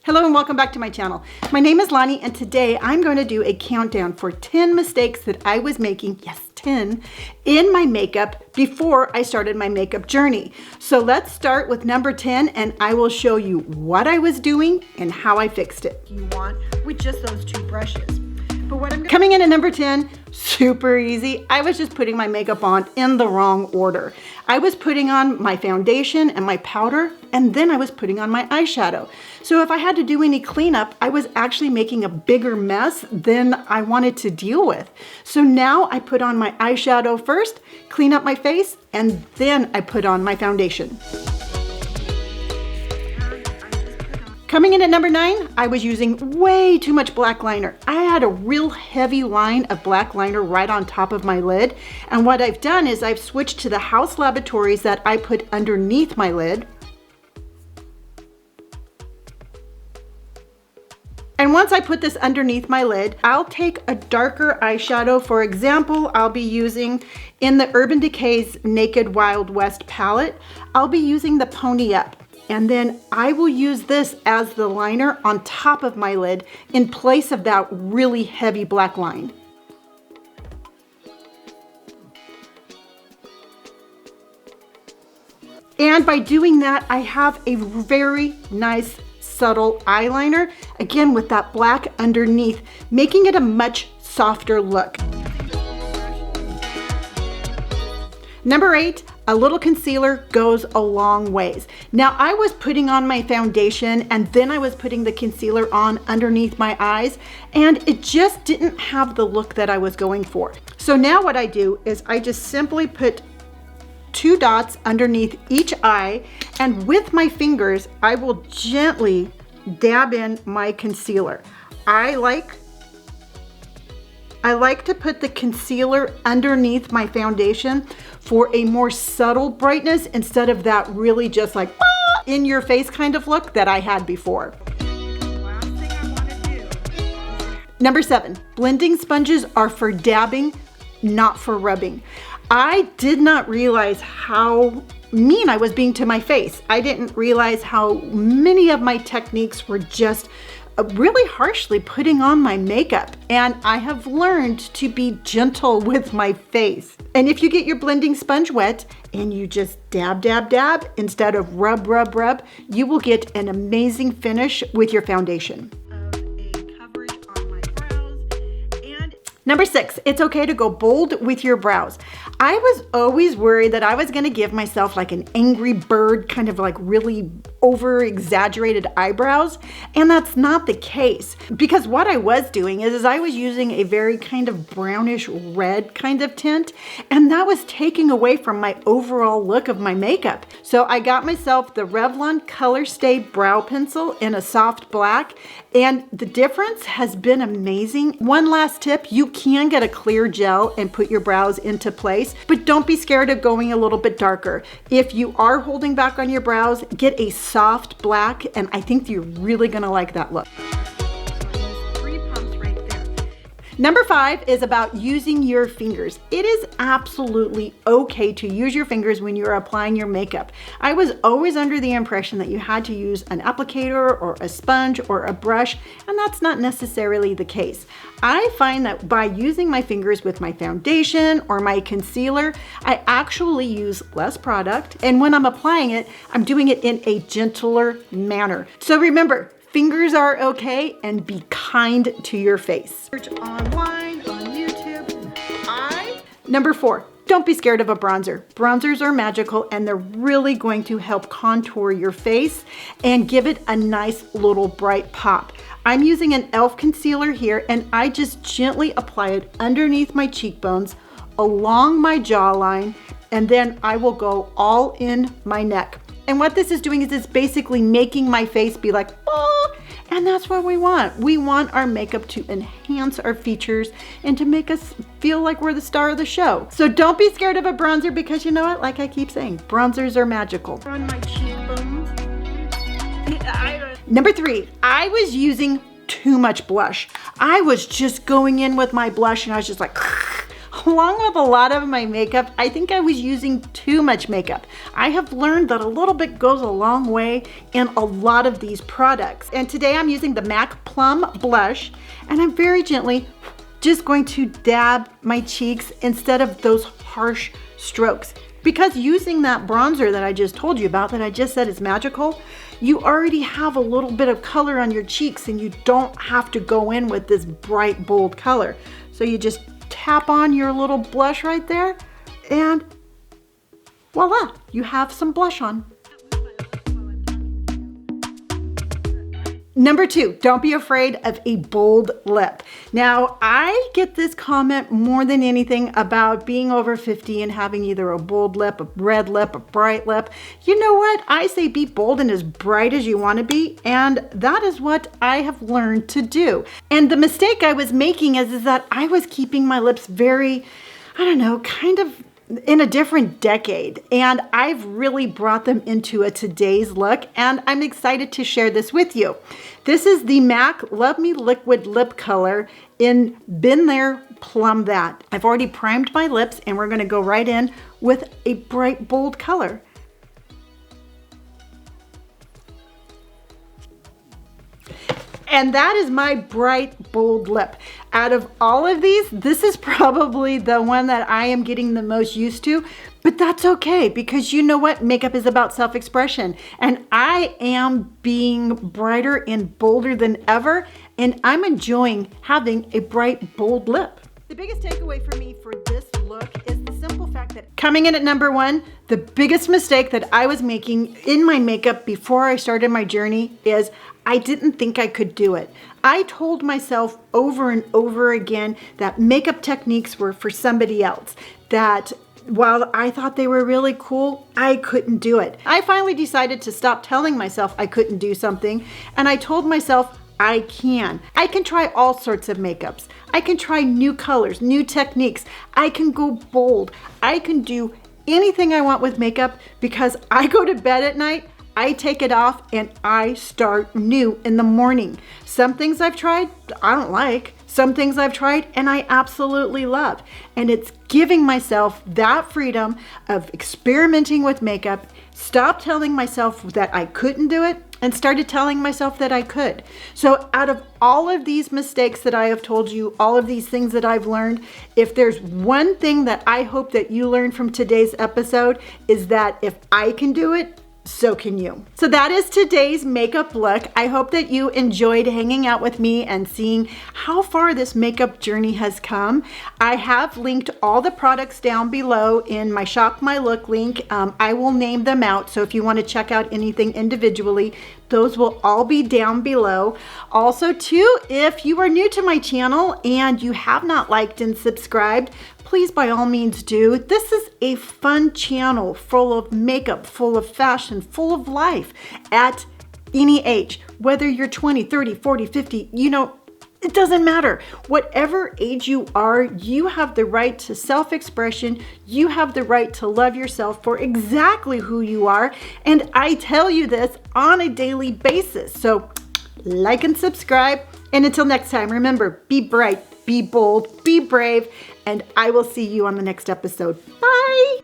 Hello and welcome back to my channel. My name is Lonnie and today I'm going to do a countdown for 10 mistakes that I was making, yes 10, in my makeup before I started my makeup journey. So let's start with number 10 and I will show you what I was doing and how I fixed it. You want with just those two brushes. But what I'm coming in at number 10, super easy. I was just putting my makeup on in the wrong order. I was putting on my foundation and my powder, and then I was putting on my eyeshadow. So if I had to do any cleanup, I was actually making a bigger mess than I wanted to deal with. So now I put on my eyeshadow first, clean up my face, and then I put on my foundation. Coming in at number 9, I was using way too much black liner. I had a real heavy line of black liner right on top of my lid. And what I've done is I've switched to the Haus Laboratories that I put underneath my lid. And once I put this underneath my lid, I'll take a darker eyeshadow. For example, I'll be using in the Urban Decay's Naked Wild West palette, I'll be using the Pony Up. And then I will use this as the liner on top of my lid in place of that really heavy black line. And by doing that, I have a very nice subtle eyeliner, again with that black underneath, making it a much softer look. Number 8, a little concealer goes a long ways. Now I was putting on my foundation and then I was putting the concealer on underneath my eyes and it just didn't have the look that I was going for. So now what I do is I just simply put 2 dots underneath each eye and with my fingers I will gently dab in my concealer. I like to put the concealer underneath my foundation for a more subtle brightness instead of that really just like in your face kind of look that I had before. Last thing I want to do. Number 7, blending sponges are for dabbing, not for rubbing. I did not realize how mean I was being to my face. I didn't realize how many of my techniques were just really harshly putting on my makeup, and I have learned to be gentle with my face. And if you get your blending sponge wet and you just dab, dab, dab instead of rub, rub, rub, you will get an amazing finish with your foundation. Number 6, it's okay to go bold with your brows. I was always worried that I was gonna give myself like an angry bird, kind of like really over exaggerated eyebrows, and that's not the case. Because what I was doing is I was using a very kind of brownish red kind of tint, and that was taking away from my overall look of my makeup. So I got myself the Revlon Color Stay Brow Pencil in a soft black, and the difference has been amazing. One last tip, you can get a clear gel and put your brows into place, but don't be scared of going a little bit darker. If you are holding back on your brows, get a soft black, and I think you're really gonna like that look. Number 5 is about using your fingers. It is absolutely okay to use your fingers when you're applying your makeup. I was always under the impression that you had to use an applicator or a sponge or a brush, and that's not necessarily the case. I find that by using my fingers with my foundation or my concealer, I actually use less product, and when I'm applying it, I'm doing it in a gentler manner. So remember, fingers are okay, and be kind to your face. Search online, on YouTube. Number 4, don't be scared of a bronzer. Bronzers are magical and they're really going to help contour your face and give it a nice little bright pop. I'm using an e.l.f. concealer here and I just gently apply it underneath my cheekbones, along my jawline, and then I will go all in my neck. And what this is doing is it's basically making my face be like, oh, and that's what we want. We want our makeup to enhance our features and to make us feel like we're the star of the show. So don't be scared of a bronzer because you know what, like I keep saying, bronzers are magical. On my cheekbones. Number 3, I was using too much blush. I was just going in with my blush and I was just like, along with a lot of my makeup, I think I was using too much makeup. I have learned that a little bit goes a long way in a lot of these products. And today I'm using the MAC Plum Blush, and I'm very gently just going to dab my cheeks instead of those harsh strokes. Because using that bronzer that I just told you about, that I just said is magical, you already have a little bit of color on your cheeks and you don't have to go in with this bright, bold color. So you just tap on your little blush right there and voila, you have some blush on. Number 2, don't be afraid of a bold lip. Now, I get this comment more than anything about being over 50 and having either a bold lip, a red lip, a bright lip. You know what? I say be bold and as bright as you want to be, and that is what I have learned to do. And the mistake I was making is that I was keeping my lips very, I don't know, kind of in a different decade, and I've really brought them into a today's look, and I'm excited to share this with you. This is the MAC Love Me Liquid Lip Color in Been There, Plum That. I've already primed my lips, and we're gonna go right in with a bright, bold color. And that is my bright, bold lip. Out of all of these, this is probably the one that I am getting the most used to, but that's okay because you know what? Makeup is about self-expression, and I am being brighter and bolder than ever, and I'm enjoying having a bright, bold lip. The biggest takeaway for me for this look is the simple fact that coming in at number 1, the biggest mistake that I was making in my makeup before I started my journey is I didn't think I could do it. I told myself over and over again that makeup techniques were for somebody else, that while I thought they were really cool, I couldn't do it. I finally decided to stop telling myself I couldn't do something, and I told myself I can. I can try all sorts of makeups. I can try new colors, new techniques. I can go bold. I can do anything I want with makeup because I go to bed at night, I take it off, and I start new in the morning. Some things I've tried, I don't like. Some things I've tried and I absolutely love. And it's giving myself that freedom of experimenting with makeup, stop telling myself that I couldn't do it, and started telling myself that I could. So out of all of these mistakes that I have told you, all of these things that I've learned, if there's one thing that I hope that you learn from today's episode is that if I can do it, so can you. So that is today's makeup look. I hope that you enjoyed hanging out with me and seeing how far this makeup journey has come. I have linked all the products down below in my Shop My Look link. I will name them out, so if you want to check out anything individually, those will all be down below. Also too, if you are new to my channel and you have not liked and subscribed, please by all means do. This is a fun channel full of makeup, full of fashion, full of life at any age. Whether you're 20, 30, 40, 50, you know, it doesn't matter. Whatever age you are, you have the right to self-expression. You have the right to love yourself for exactly who you are. And I tell you this on a daily basis. So like and subscribe. And until next time, remember, be bright, be bold, be brave, and I will see you on the next episode. Bye.